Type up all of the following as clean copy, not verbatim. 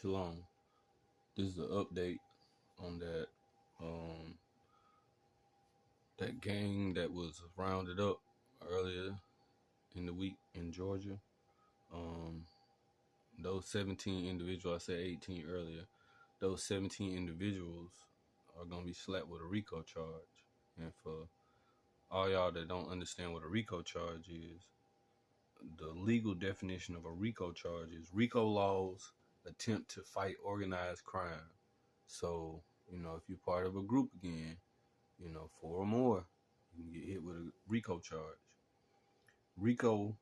Shalom. This is an update on that gang that was rounded up earlier in the week in Georgia. Those 17 individuals, I said 18 earlier, those 17 individuals are going to be slapped with a RICO charge. And for all y'all that don't understand what a RICO charge is, the legal definition of a RICO charge is RICO laws attempt to fight organized crime. So, if you're part of a group again, 4 or more, you can get hit with a RICO charge. RICO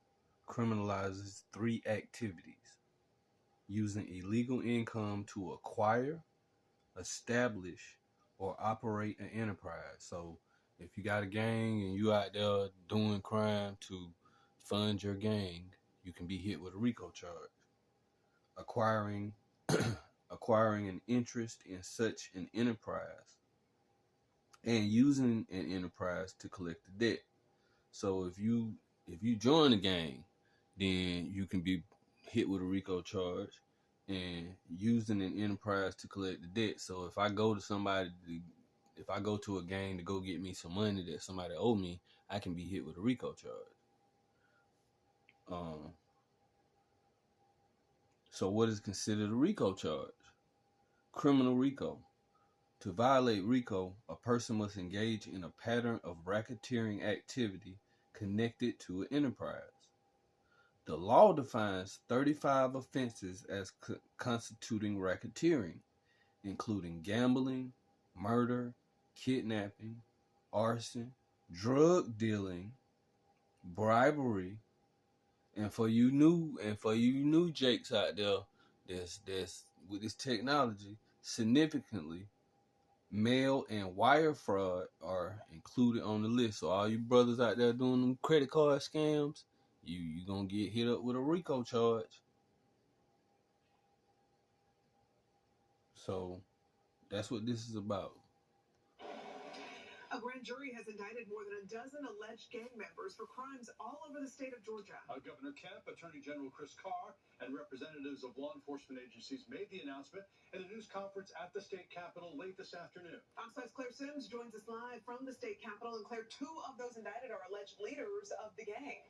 criminalizes 3 activities: using illegal income to acquire, establish, or operate an enterprise. So if you got a gang and you out there doing crime to fund your gang, you can be hit with a RICO charge. Acquiring an interest in such an enterprise, and using an enterprise to collect the debt. So if you join a gang, then you can be hit with a RICO charge and using an enterprise to collect the debt. So if I go to a gang to go get me some money that somebody owe me, I can be hit with a RICO charge. So what is considered a RICO charge? Criminal RICO. To violate RICO, a person must engage in a pattern of racketeering activity connected to an enterprise. The law defines 35 offenses as constituting racketeering, including gambling, murder, kidnapping, arson, drug dealing, bribery, and for you new jakes out there, that's with this technology, significantly, mail and wire fraud are included on the list. So all you brothers out there doing them credit card scams, you gonna get hit up with a RICO charge. So that's what this is about. A grand jury has indicted more than a dozen alleged gang members for crimes all over the state of Georgia. Governor Kemp, Attorney General Chris Carr, and representatives of law enforcement agencies made the announcement at a news conference at the state capitol late this afternoon. Fox 5's Claire Sims joins us live from the state capitol. And Claire, 2 of those indicted are alleged leaders of the gang.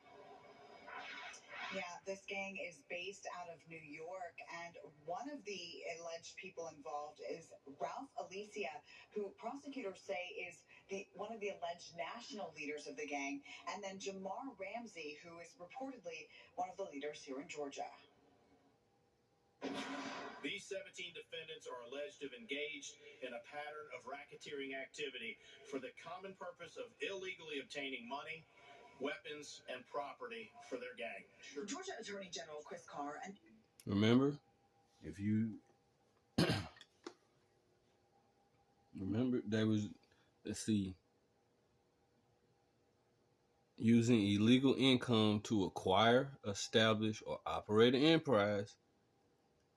Yeah, this gang is based out of New York, and one of the alleged people involved is Ralph Alicia, who prosecutors say is one of the alleged national leaders of the gang, and then Jamar Ramsey, who is reportedly one of the leaders here in Georgia. These 17 defendants are alleged to have engaged in a pattern of racketeering activity for the common purpose of illegally obtaining money, weapons, and property for their gang. Georgia Attorney General Chris Carr and remember, if you remember, there was, let's see, using illegal income to acquire, establish, or operate an enterprise.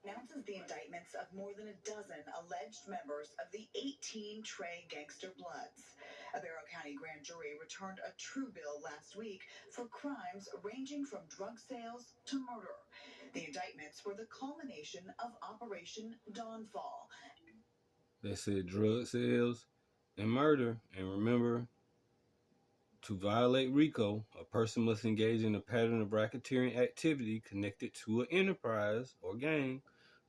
Announces the indictments of more than a dozen alleged members of the 18 Trey Gangster Bloods. A Barrow County grand jury returned a true bill last week for crimes ranging from drug sales to murder. The indictments were the culmination of Operation Dawnfall. They said drug sales and murder. And remember, to violate RICO, a person must engage in a pattern of racketeering activity connected to an enterprise or gang.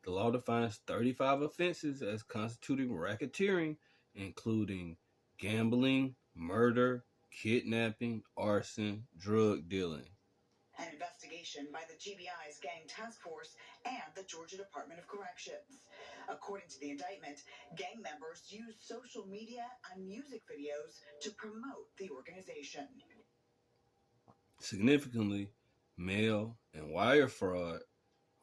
The law defines 35 offenses as constituting racketeering, including gambling, murder, kidnapping, arson, drug dealing. An investigation by the GBI's Gang Task Force and the Georgia Department of Corrections. According to the indictment, gang members used social media and music videos to promote the organization. Significantly, mail and wire fraud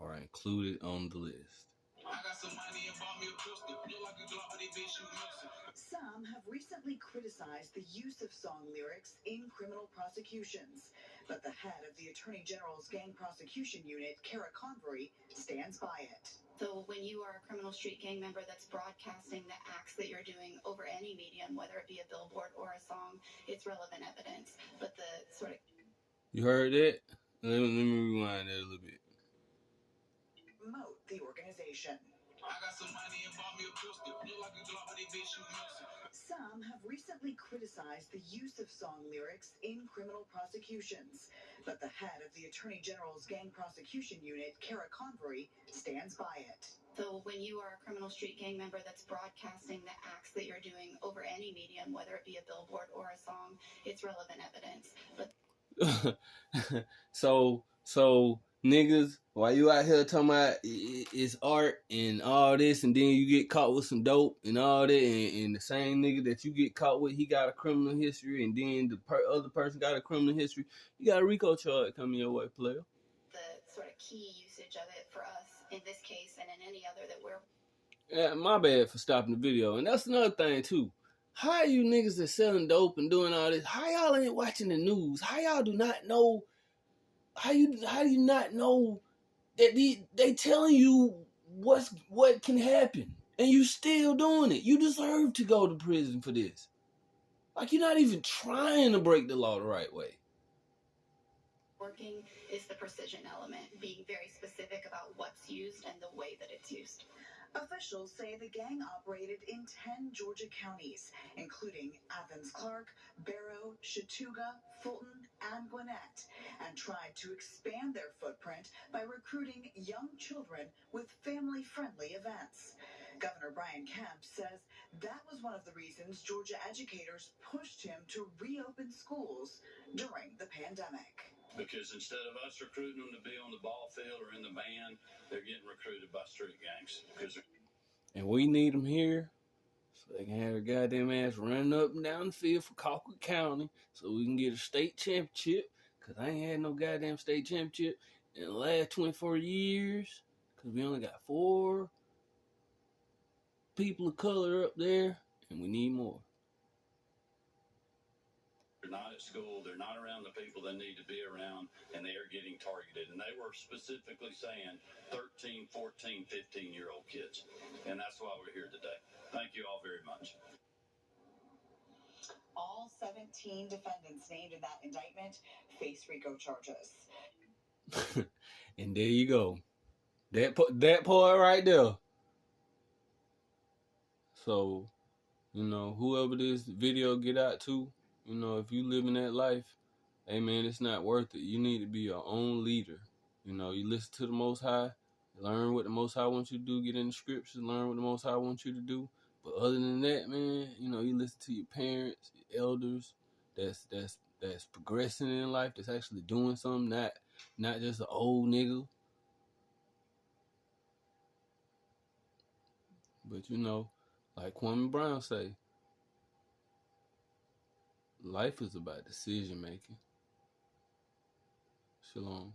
are included on the list. I got some money and bought me a pistol. Look like a Glock, but they bitch you missing. Some have recently criticized the use of song lyrics in criminal prosecutions, but the head of the Attorney General's Gang Prosecution Unit, Kara Convery, stands by it. So when you are a criminal street gang member that's broadcasting the acts that you're doing over any medium, whether it be a billboard or a song, it's relevant evidence. But the sort of... You heard that? Let me rewind that a little bit. promote the organization. I got some money and bought me a pistol. Look like a Glock, but they bitch shoot missile. Some have recently criticized the use of song lyrics in criminal prosecutions, but the head of the Attorney General's Gang Prosecution Unit, Kara Convery, stands by it. So when you are a criminal street gang member that's broadcasting the acts that you're doing over any medium, whether it be a billboard or a song, it's relevant evidence. But so niggas, while you out here talking about it's art and all this, and then you get caught with some dope and all that, and the same nigga that you get caught with, he got a criminal history, and then the other person got a criminal history, you got a RICO charge coming your way, player. The sort of key usage of it for us in this case and in any other that we're... Yeah, my bad for stopping the video. And that's another thing too. How you niggas that selling dope and doing all this, how y'all ain't watching the news? How y'all do not know? How do you not know that they telling you what can happen, and you still doing it? You deserve to go to prison for this. Like, you're not even trying to break the law the right way. Working is the precision element, being very specific about what's used and the way that it's used. Officials say the gang operated in 10 Georgia counties, including Athens, Clarke, Barrow, Chattooga, Fulton, and Gwinnett, and tried to expand their footprint by recruiting young children with family-friendly events. Governor Brian Kemp says that was one of the reasons Georgia educators pushed him to reopen schools during the pandemic. Because instead of us recruiting them to be on the ball field or in the band, they're getting recruited by street gangs. And we need them here so they can have their goddamn ass running up and down the field for Colquitt County so we can get a state championship. Because I ain't had no goddamn state championship in the last 24 years. Because we only got 4 people of color up there, and we need more. They're not at school, they're not around the people they need to be around, and they are getting targeted. And they were specifically saying 13, 14, 15-year-old kids. And that's why we're here today. Thank you all very much. All 17 defendants named in that indictment face RICO charges. And there you go. That part right there. So, you know, whoever this video get out to, you know, if you living that life, hey man, it's not worth it. You need to be your own leader. You know, you listen to the Most High, learn what the Most High wants you to do, get in the scriptures, learn what the Most High wants you to do. But other than that, man, you know, you listen to your parents, your elders, that's progressing in life, that's actually doing something, not just an old nigga. But you know, like Kwame Brown say, life is about decision making. Shalom.